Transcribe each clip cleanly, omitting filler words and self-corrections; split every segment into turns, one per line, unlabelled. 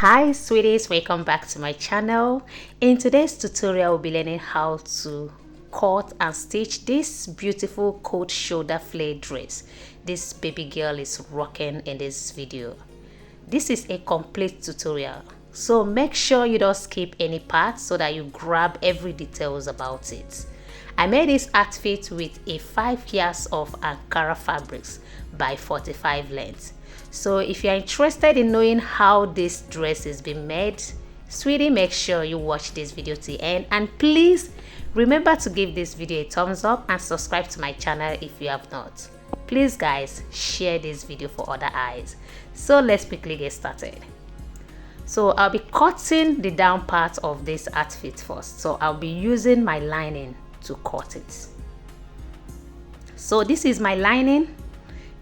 Hi sweeties, welcome back to my channel. In today's tutorial we'll be learning how to cut and stitch this beautiful coat shoulder flare dress this baby girl is rocking in this video. This is a complete tutorial, so make sure you don't skip any part so that you grab every details about it. I made this outfit with a 5 yards of Ankara fabrics by 45 length. So if you're interested in knowing how this dress is being made, sweetie, make sure you watch this video to the end, and please remember to give this video a thumbs up and subscribe to my channel if you have not. Please guys, share this video for other eyes. So let's quickly get started. So I'll be cutting the down part of this outfit first. So I'll be using my lining to cut it. So this is my lining.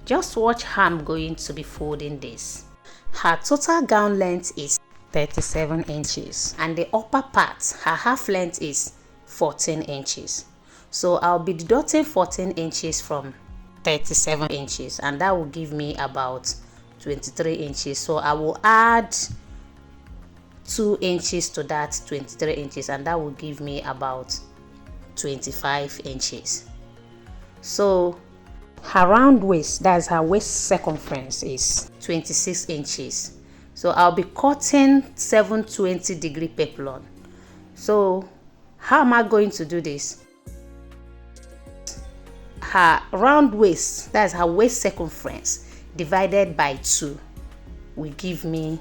Just watch how I'm going to be folding this. Her total gown length is 37 inches and the upper part, her half length, is 14 inches. So I'll be deducting 14 inches from 37 inches and that will give me about 23 inches. So I will add 2 inches to that 23 inches and that will give me about 25 inches. So her round waist, that's her waist circumference, is 26 inches. So I'll be cutting 720-degree peplon. So how am I going to do this? Her round waist, that's her waist circumference, divided by 2 will give me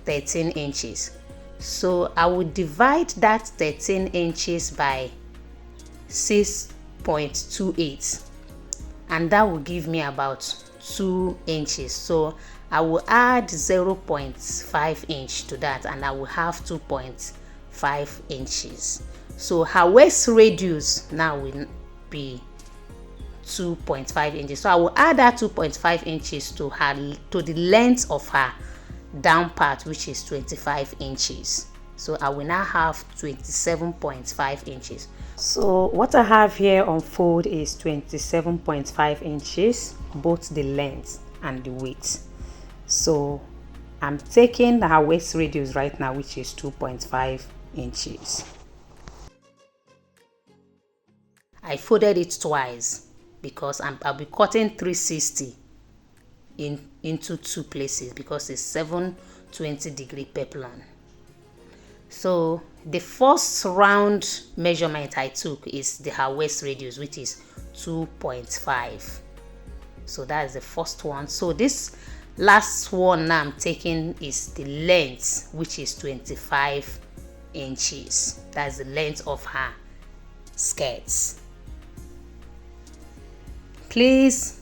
13 inches. So I will divide that 13 inches by 6.28 and that will give me about 2 inches. So I will add 0.5 inch to that and I will have 2.5 inches. So her waist radius now will be 2.5 inches. So I will add that 2.5 inches to the length of her down part, which is 25 inches. So I will now have 27.5 inches. So what I have here on fold is 27.5 inches, both the length and the width. So I'm taking her waist radius right now, which is 2.5 inches. I folded it twice because I'll be cutting 360 into 2 places because it's 720-degree peplon. So the first round measurement I took is her waist radius, which is 2.5. So that is the first one. So this last one now I'm taking is the length, which is 25 inches. That's the length of her skirts. Please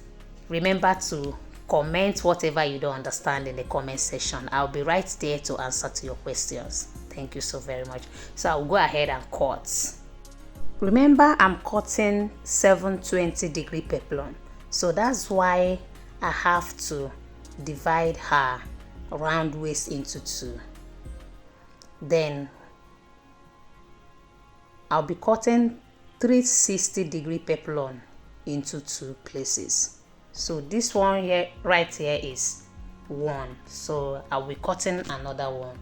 remember to comment whatever you don't understand in the comment section. I'll be right there to answer to your questions. Thank you so very much. So I'll go ahead and cut. Remember, I'm cutting 720-degree peplon. So that's why I have to divide her round waist into 2. Then I'll be cutting 360-degree peplon into 2 places. So this one here, right here, is 1. So I'll be cutting another one.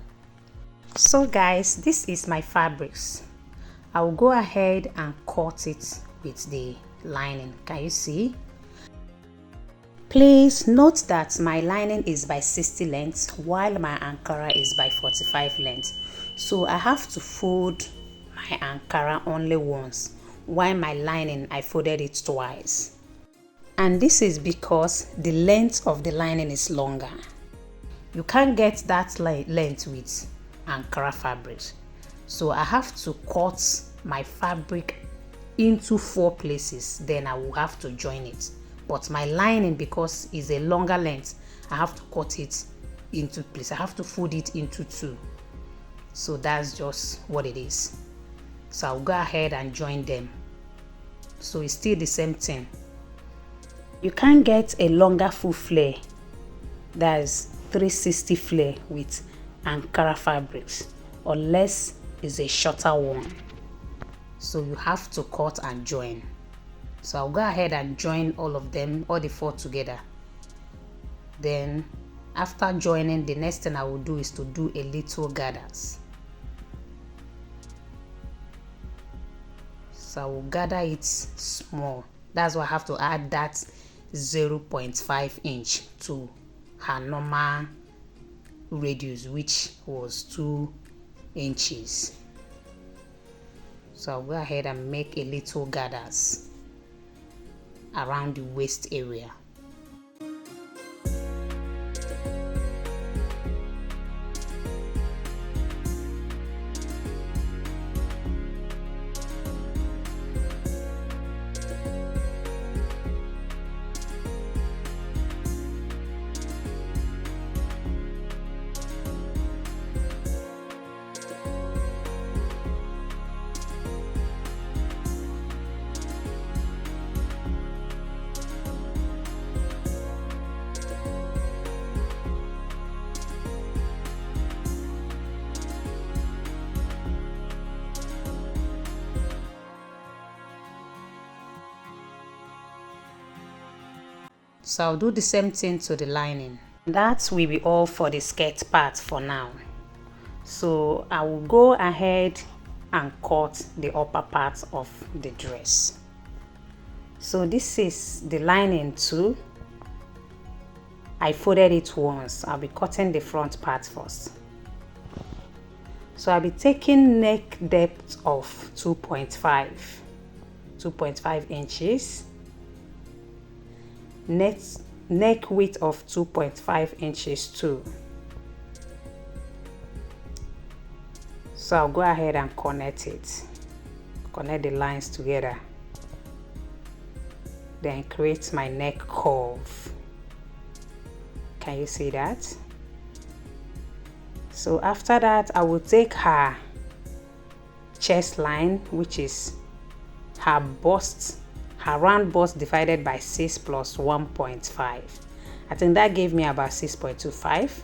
So guys, this is my fabrics. I'll go ahead and cut it with the lining. Can you see? Please note that my lining is by 60 length while my Ankara is by 45 length. So I have to fold my Ankara only once, while my lining I folded it twice. And this is because the length of the lining is longer. You can't get that length with Ankara fabrics. So I have to cut my fabric into 4 places, then I will have to join it. But my lining, because it's a longer length, I have to cut it into place. I have to fold it into 2. So that's just what it is. So I'll go ahead and join them. So it's still the same thing. You can't get a longer full flare, that's 360 flare, with Ankara fabrics unless it's a shorter one. So you have to cut and join. So I'll go ahead and join all of them, all the 4 together. Then After joining, the next thing I will do is to do a little gathers. So I will gather it small. That's why I have to add that 0.5 inch to her normal radius, which was 2 inches. So I'll go ahead and make a little gathers around the waist area. So I'll do the same thing to the lining. That will be all for the skirt part for now. So I will go ahead and cut the upper part of the dress. So this is the lining too. I folded it once. I'll be cutting the front part first. So I'll be taking neck depth of 2.5 inches. Neck width of 2.5 inches too. So I'll go ahead and connect it. Connect the lines together. Then create my neck curve. Can you see that? So after that, I will take her chest line, which is her bust, her round bust divided by 6 plus 1.5. I think that gave me about 6.25,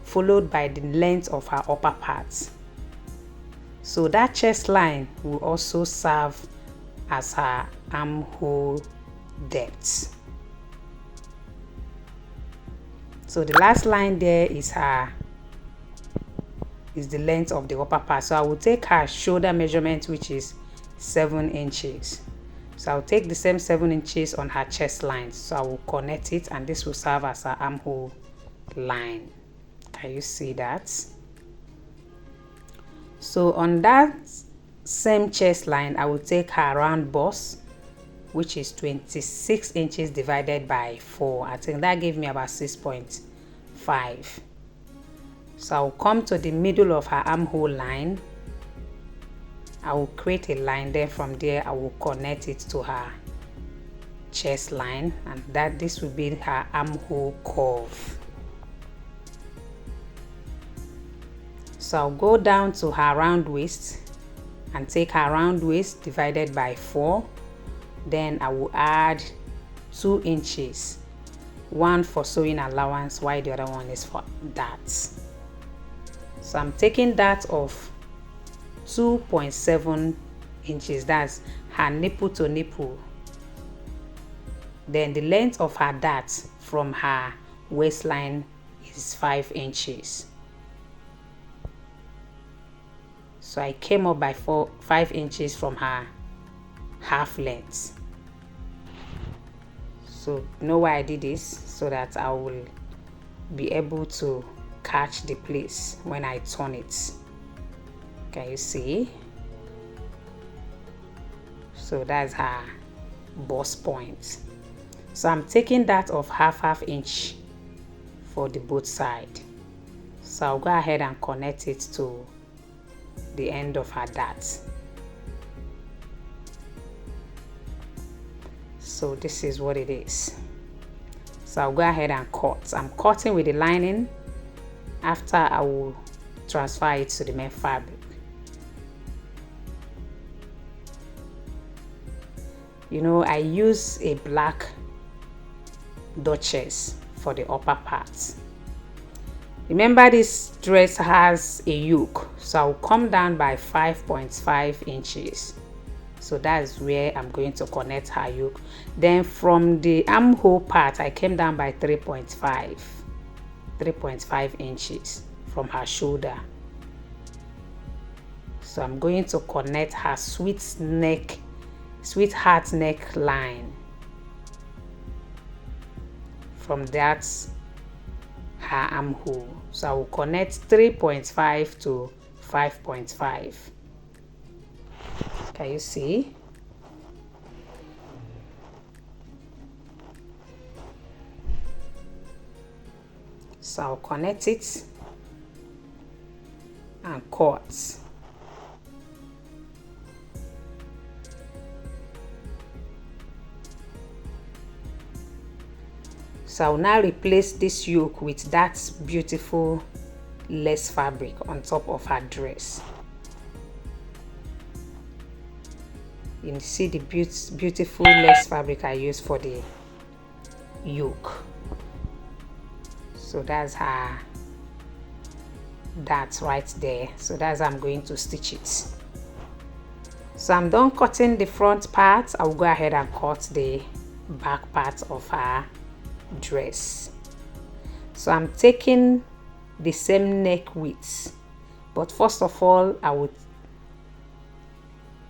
followed by the length of her upper part. So that chest line will also serve as her armhole depth. So the last line there is the length of the upper part. So I will take her shoulder measurement, which is 7 inches. So I'll take the same 7 inches on her chest line. So I will connect it, and this will serve as her armhole line. Can you see that? So on that same chest line, I will take her round bust, which is 26 inches divided by 4. I think that gave me about 6.5. So I'll come to the middle of her armhole line. I will create a line, then from there I will connect it to her chest line, and this will be her armhole curve. So I'll go down to her round waist and take her round waist divided by 4. Then I will add 2 inches, one for sewing allowance while the other one is for darts. So I'm taking that of 2.7 inches, that's her nipple to nipple. Then the length of her dart from her waistline is 5 inches. So I came up by 5 inches from her half length. So you know why I did this? So that I will be able to catch the place when I turn it. Can you see? So that's her bust point. So I'm taking that of half inch for the both side. So I'll go ahead and connect it to the end of her dart. So this is what it is. So I'll go ahead and cut. I'm cutting with the lining. After, I will transfer it to the main fabric. You know, I use a black Duchess for the upper part. Remember, this dress has a yoke, so I'll come down by 5.5 inches. So that's where I'm going to connect her yoke. Then from the armhole part, I came down by 3.5. 3.5 inches from her shoulder. So I'm going to connect her sweetheart neckline from that her armhole. So I will connect 3.5 to 5.5. Can you see? So I'll connect it and cut. So I'll now replace this yoke with that beautiful lace fabric on top of her dress. You can see the beautiful lace fabric I used for the yoke. So that's her, that's right there. So that's how I'm going to stitch it. So I'm done cutting the front part. I'll go ahead and cut the back part of her dress. So I'm taking the same neck width, but first of all I would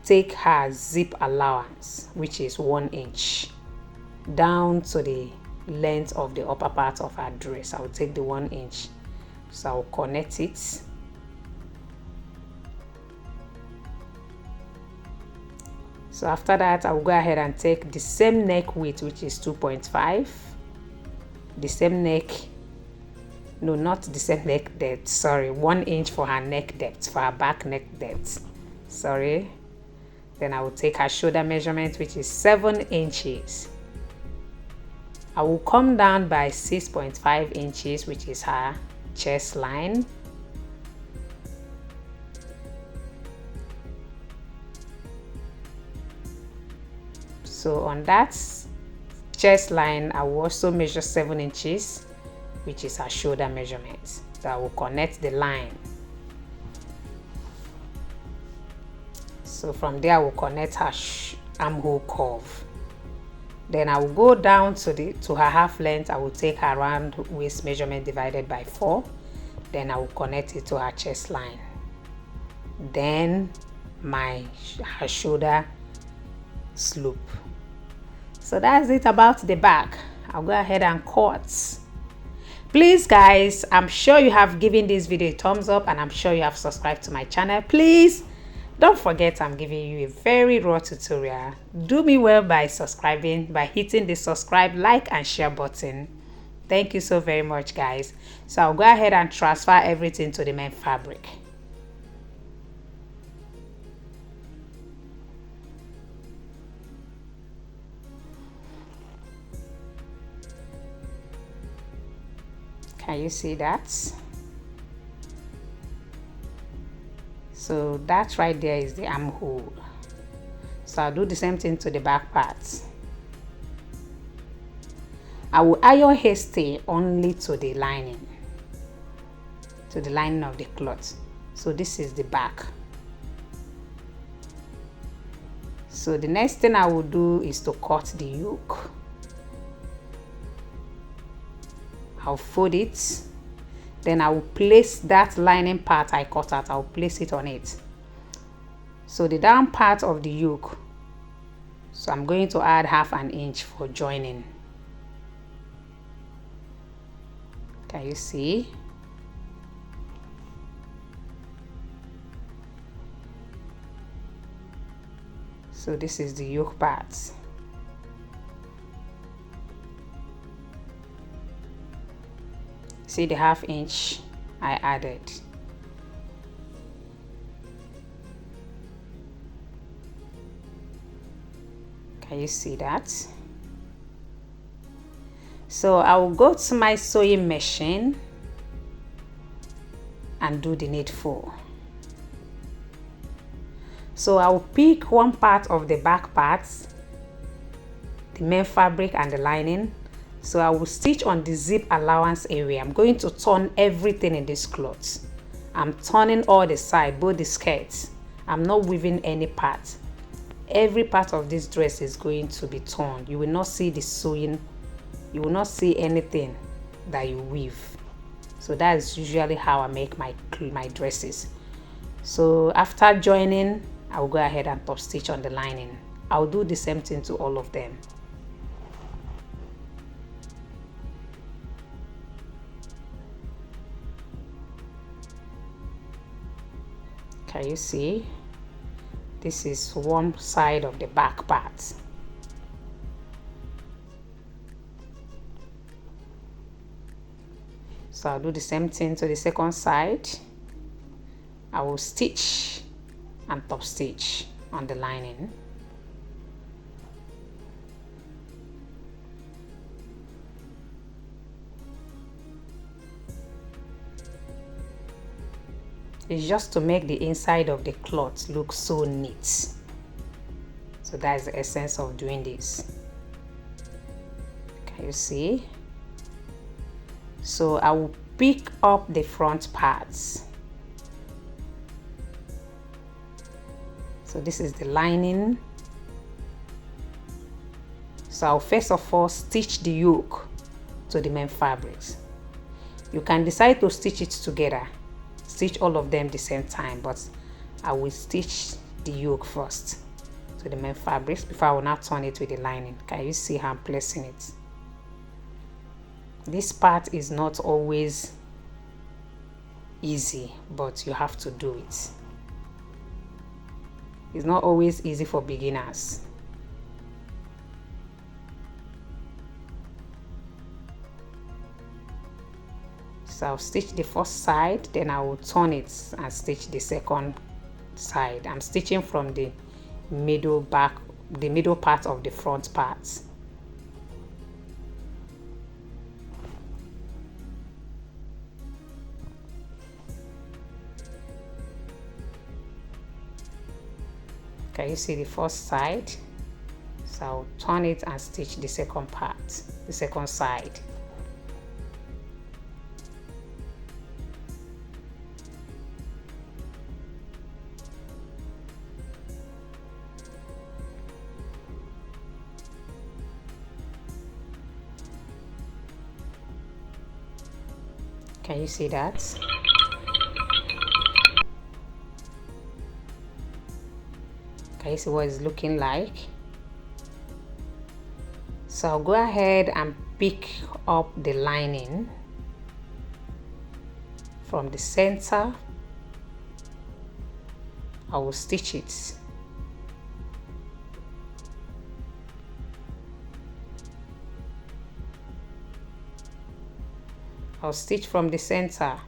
take her zip allowance, which is 1 inch, down to the length of the upper part of her dress. I will take the 1 inch. So I'll connect it. So after that I'll go ahead and take the same neck width, which is 2.5, the same neck, no, not the same neck depth, sorry, 1 inch for her neck depth, for her back neck depth, sorry. Then I will take her shoulder measurement, which is 7 inches. I will come down by 6.5 inches, which is her chest line. So on that chest line, I will also measure 7 inches, which is her shoulder measurement. So I will connect the line. So from there I will connect her armhole curve. Then I will go down to her half length. I will take her round waist measurement divided by 4. Then I will connect it to her chest line. Then her shoulder slope. So that's it about the back. I'll go ahead and cut. Please guys, I'm sure you have given this video a thumbs up and I'm sure you have subscribed to my channel. Please don't forget I'm giving you a very raw tutorial. Do me well by subscribing, by hitting the subscribe, like and share button. Thank you so very much guys. So I'll go ahead and transfer everything to the main fabric. Can you see that? So that right there is the armhole. So I'll do the same thing to the back part. I will iron hairstay only to the lining of the cloth. So this is the back. So the next thing I will do is to cut the yoke. I'll fold it, then I will place that lining part I cut out, I'll place it on it. So the down part of the yoke, so I'm going to add 1/2 inch for joining. Can you see? So this is the yoke part. See the 1/2 inch I added. Can you see that? So I will go to my sewing machine and do the needful. So I will pick one part of the back parts, the main fabric and the lining. So I will stitch on the zip allowance area. I'm going to turn everything in this cloth. I'm turning all the side, both the skirts. I'm not weaving any part. Every part of this dress is going to be torn. You will not see the sewing. You will not see anything that you weave. So that's usually how I make my dresses. So after joining, I'll go ahead and top stitch on the lining. I'll do the same thing to all of them. Can you see? This is one side of the back part. So I'll do the same thing to the second side. I will stitch and top stitch on the lining. It's just to make the inside of the cloth look so neat. So that's the essence of doing this. Can you see? So I will pick up the front parts. So this is the lining. So I'll first of all stitch the yoke to the main fabrics. You can decide to stitch it together, stitch all of them the same time, but I will stitch the yoke first to the main fabrics before I will now turn it with the lining. Can you see how I'm placing it? This part is not always easy, but you have to do it. It's not always easy for beginners. So I'll stitch the first side, then I will turn it and stitch the second side. I'm stitching from the middle back, the middle part of the front parts. Can you see the first side? So I'll turn it and stitch the second part, the second side. Can you see that? Can you see what it's looking like? So I'll go ahead and pick up the lining from the center. I will stitch it. I'll stitch from the center.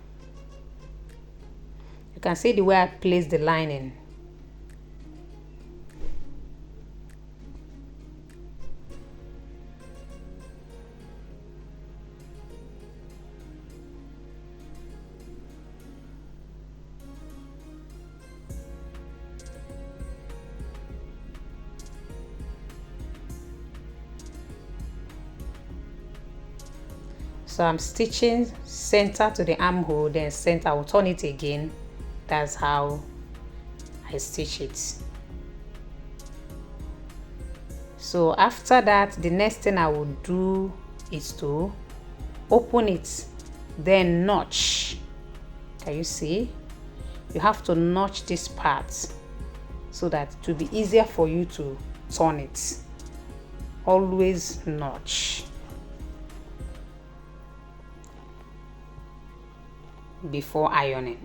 You can see the way I place the lining. So I'm stitching center to the armhole, then center, I will turn it again. That's how I stitch it. So after that, the next thing I will do is to open it, then notch. Can you see? You have to notch this part so that it will be easier for you to turn it. Always notch before ironing.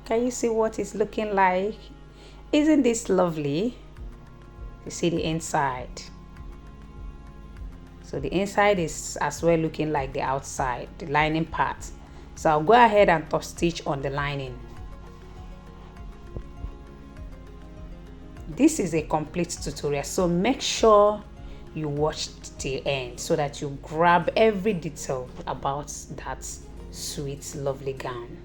Can you see what it's looking like? Isn't this lovely? You see the inside. So the inside is as well looking like the outside, the lining part. So I'll go ahead and top stitch on the lining. This is a complete tutorial, so make sure you watch till end so that you grab every detail about that sweet, lovely gown.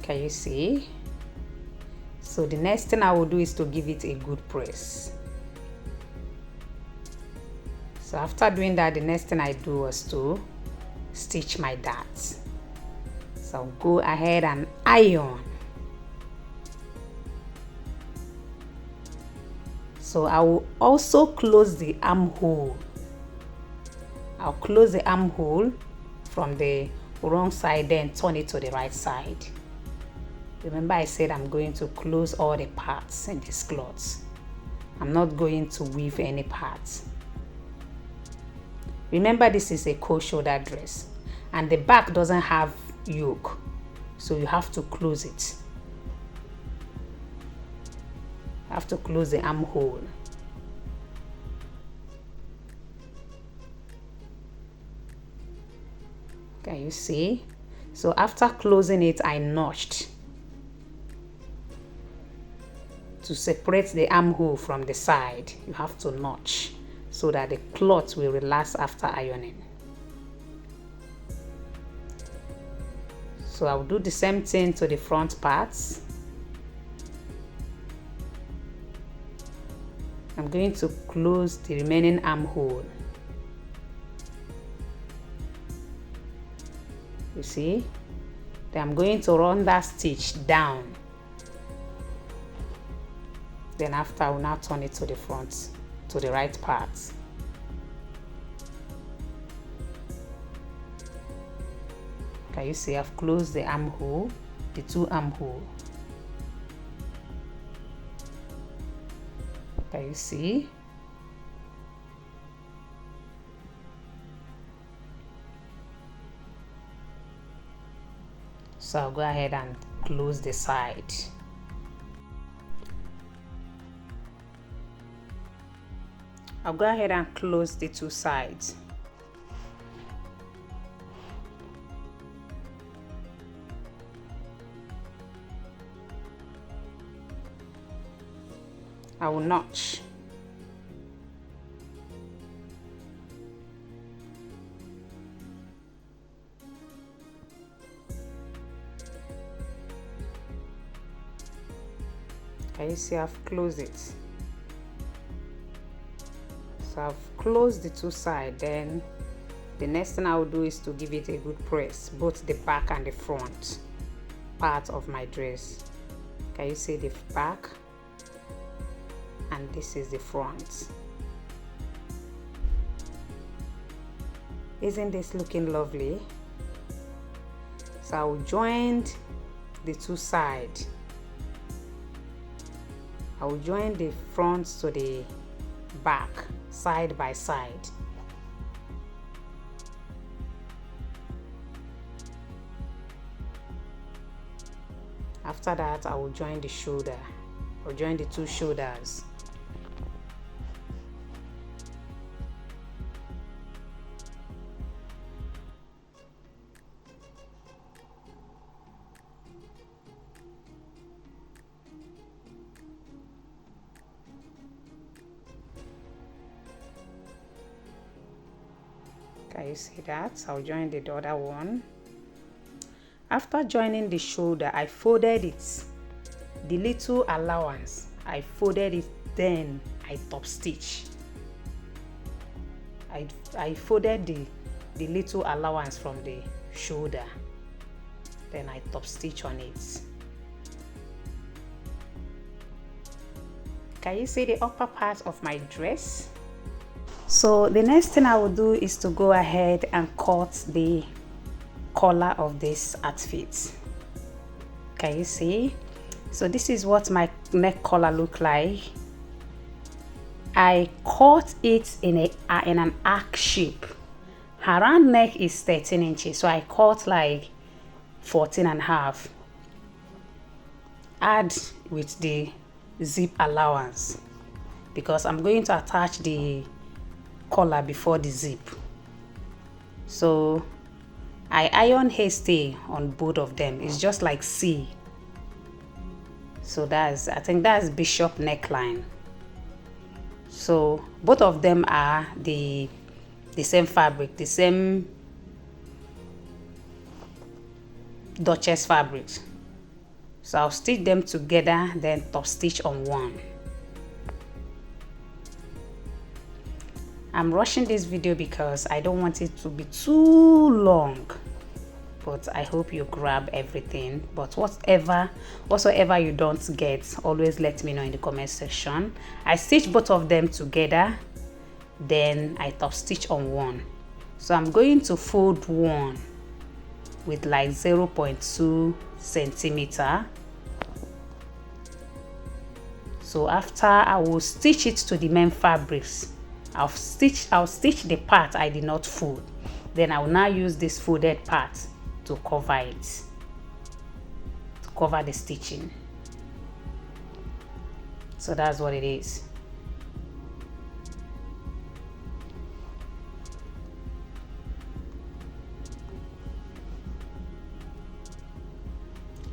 Can you see? So the next thing I will do is to give it a good press. So after doing that, the next thing I do was to stitch my darts. So I'll go ahead and iron. So I will also close the armhole. I'll close the armhole from the wrong side, then turn it to the right side. Remember I said I'm going to close all the parts in this cloth. I'm not going to weave any parts. Remember, this is a cold shoulder dress and the back doesn't have yoke, so you have to close it. You have to close the armhole. Can you see? So after closing it, I notched to separate the armhole from the side. You have to notch so that the cloth will relax after ironing. So I'll do the same thing to the front parts. I'm going to close the remaining armhole. You see? Then I'm going to run that stitch down. Then after, I will now turn it to the front, to the right part. Can you see I've closed the armhole, the two armhole? Can you see? So I'll go ahead and close the side. I'll go ahead and close the two sides. I will notch. Can you see I've closed it? So I've closed the two sides. Then the next thing I will do is to give it a good press, both the back and the front part of my dress. Can you see the back? And this is the front. Isn't this looking lovely? So I will join the two sides. I will join the front to the back, side by side. After that, I will join the shoulder, or join the two shoulders. Can you see that? I'll join the other one. After joining the shoulder, I folded it. The little allowance, I folded it, then I top stitch. I folded the little allowance from the shoulder, then I top stitch on it. Can you see the upper part of my dress? So the next thing I will do is to go ahead and cut the collar of this outfit. Can you see? So this is what my neck collar look like. I cut it in an arc shape. Her round neck is 13 inches, so I cut like 14 and a half. Add with the zip allowance because I'm going to attach the collar before the zip. So I iron hasty on both of them. It's just like C. So I think that's bishop neckline. So both of them are the same fabric, the same Duchess fabric. So I'll stitch them together, then top stitch on one. I'm rushing this video because I don't want it to be too long. but I hope you grab everything. But whatsoever you don't get, always let me know in the comment section. I stitch both of them together, then I top stitch on one. So I'm going to fold one with like 0.2 centimeter. So after, I will stitch it to the main fabrics. I'll stitch the part I did not fold. Then I will now use this folded part to cover it, to cover the stitching. So that's what it is.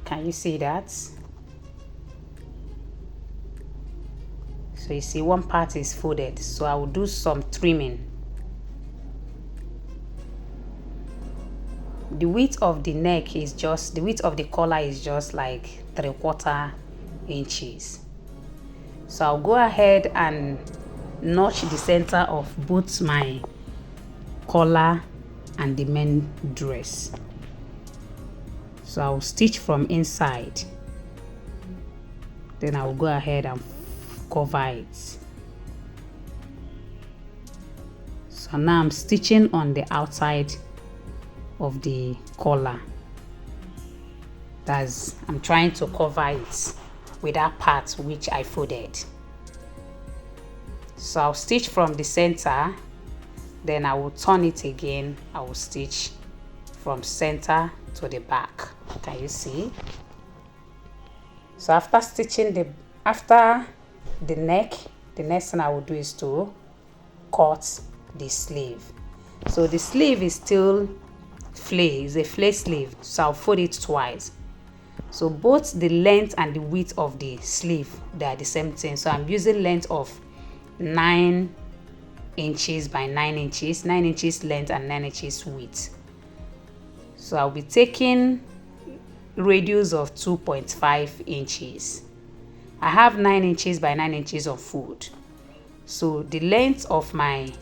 Can you see that? So you see one part is folded, so I will do some trimming. The width of the neck is just, the width of the collar is just like 3/4 inches. So I'll go ahead and notch the center of both my collar and the main dress. So I'll stitch from inside, then I'll go ahead and cover it. So now I'm stitching on the outside of the collar. I'm trying to cover it with that part which I folded. So I'll stitch from the center, then I will turn it again. I will stitch from center to the back. Can you see? So after stitching the neck, the next thing I will do is to cut the sleeve. So the sleeve is still flay, is a flay sleeve, so I'll fold it twice. So both the length and the width of the sleeve, they are the same thing. So I'm using length of 9 inches by 9 inches, 9 inches length and 9 inches width. So I'll be taking radius of 2.5 inches. I have 9 inches by 9 inches of fold. So the length of my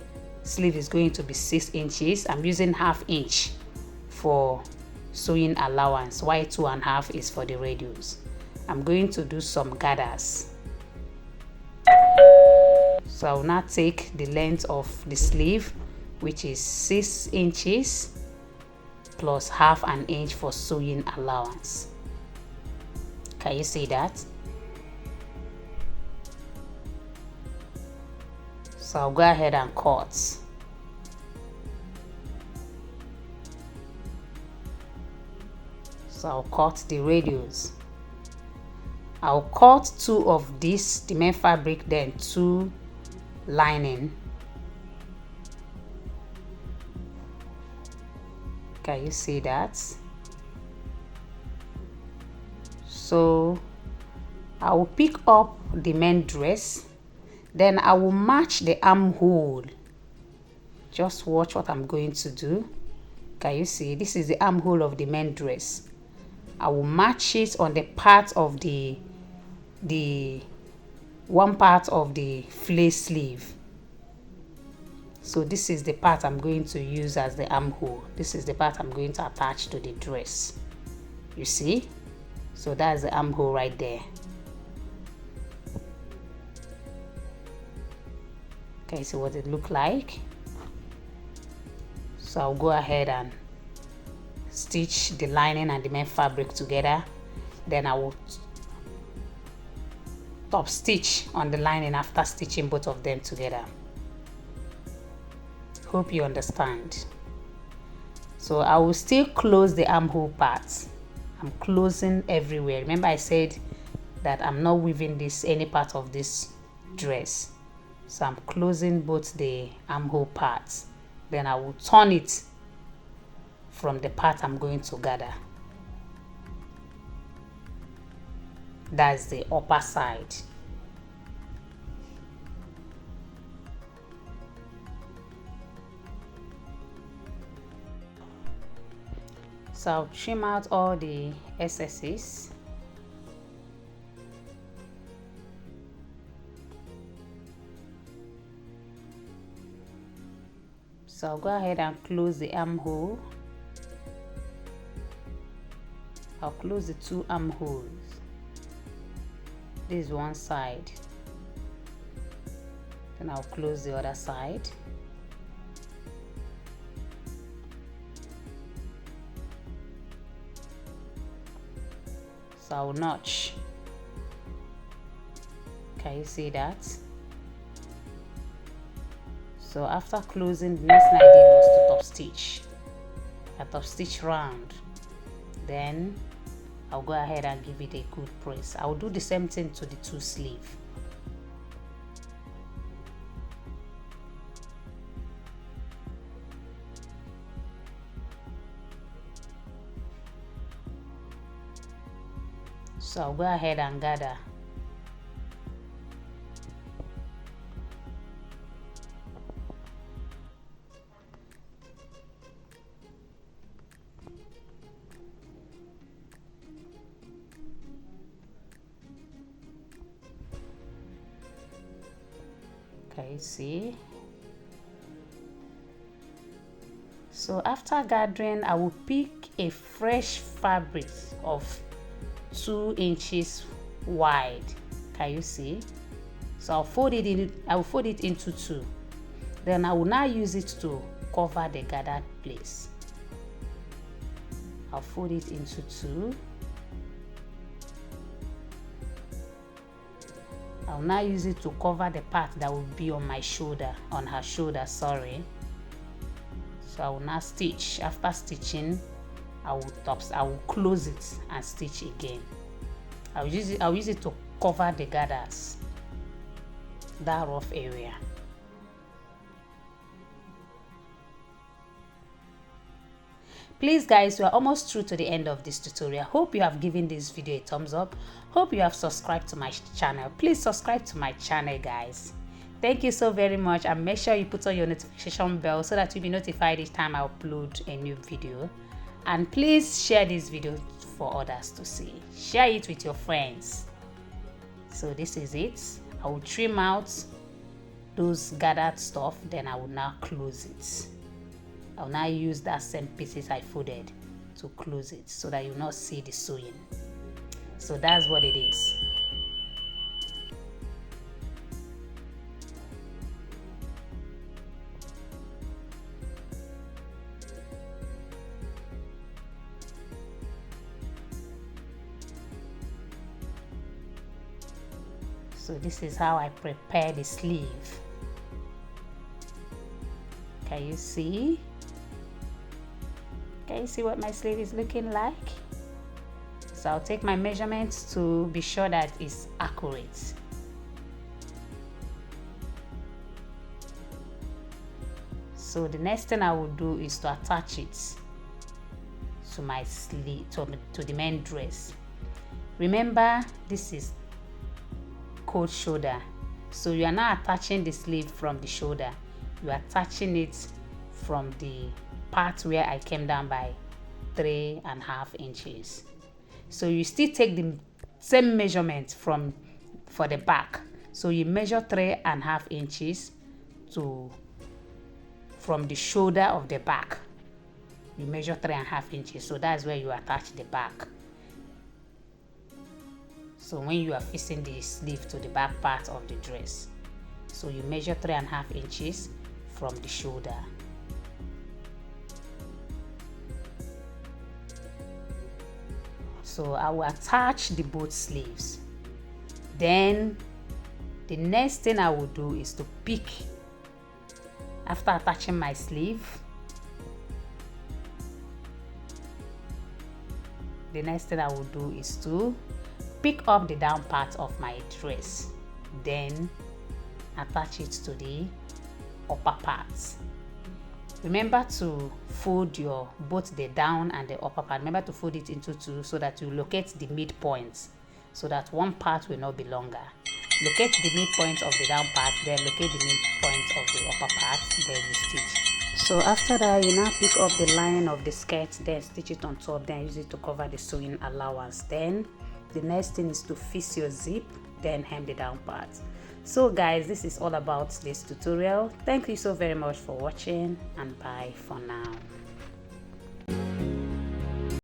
sleeve is going to be 6 inches. I'm using 1/2 inch for sewing allowance, while 2.5 is for the radius. I'm going to do some gathers. So I'll now take the length of the sleeve, which is 6 inches plus 1/2 inch for sewing allowance. Can you see that? So I'll go ahead and cut. So I'll cut the radius. I'll cut 2 of this, the main fabric, then 2 lining. Can you see that? So I will pick up the main dress, then I will match the armhole. Just watch what I'm going to do. Can you see? This is the armhole of the main dress. I will match it on the part of the one part of the flay sleeve. So this is the part I'm going to use as the armhole. This is the part I'm going to attach to the dress. You see? So that's the armhole right there. Can you see what it look like? So I'll go ahead and stitch the lining and the main fabric together. Then I will top stitch on the lining after stitching both of them together. Hope you understand. So I will still close the armhole part. I'm closing everywhere. Remember I said that I'm not weaving any part of this dress. So I'm closing both the armhole parts. Then I will turn it from the part I'm going to gather. That's the upper side. So I'll trim out all the excesses. So I'll go ahead and close the armhole. I'll close the 2 armholes. This is one side, then I'll close the other side. So I'll notch. Can you see that? So after closing, the next thing I did was to top stitch. I top stitch round. Then I'll go ahead and give it a good press. I'll do the same thing to the 2 sleeve. So I'll go ahead and gather. Can you see? So after gathering, I will pick a fresh fabric of 2 inches wide. Can you see? So I'll fold it into 2. Then I will now use it to cover the gathered place. I'll fold it into 2. I'll now use it to cover the part that will be on my shoulder, on her shoulder, sorry. So I will now stitch. After stitching, I will close it and stitch again. I'll use it to cover the gathers, that rough area. Please guys, we are almost through to the end of this tutorial. Hope you have given this video a thumbs up. Hope you have subscribed to my channel. Please subscribe to my channel, guys. Thank you so very much, and make sure you put on your notification bell so that you'll be notified each time I upload a new video. And please share this video for others to see. Share it with your friends. So this is it. I will trim out those gathered stuff, then I will now close it. I'll now use that same pieces I folded to close it so that you'll not see the sewing. So that's what it is. So this is how I prepare the sleeve. Can you see? Can you see what my sleeve is looking like? So I'll take my measurements to be sure that it's accurate. So the next thing I will do is to attach it to my sleeve, to the main dress. Remember, this is coat shoulder, so you are not attaching the sleeve from the shoulder, you are attaching it from the part where I came down by 3.5 inches. So you still take the same measurement for the back, so you measure 3.5 inches from the shoulder of the back, you measure 3.5 inches, so that's where you attach the back. So when you are fixing the sleeve to the back part of the dress, so you measure 3.5 inches from the shoulder. So I will attach the both sleeves. Then the next thing I will do is to pick, after attaching my sleeve, the next thing I will do is to pick up the down part of my dress, then attach it to the upper parts. Remember to fold both the down and the upper part. Remember to fold it into 2 so that you locate the midpoints, so that one part will not be longer. Locate the midpoint of the down part, then locate the midpoint of the upper part, then you stitch. So after that, you now pick up the lining of the skirt, then stitch it on top, then use it to cover the sewing allowance. Then the next thing is to fix your zip, then hem the down part. So guys, this is all about this tutorial. Thank you so very much for watching, and bye for now.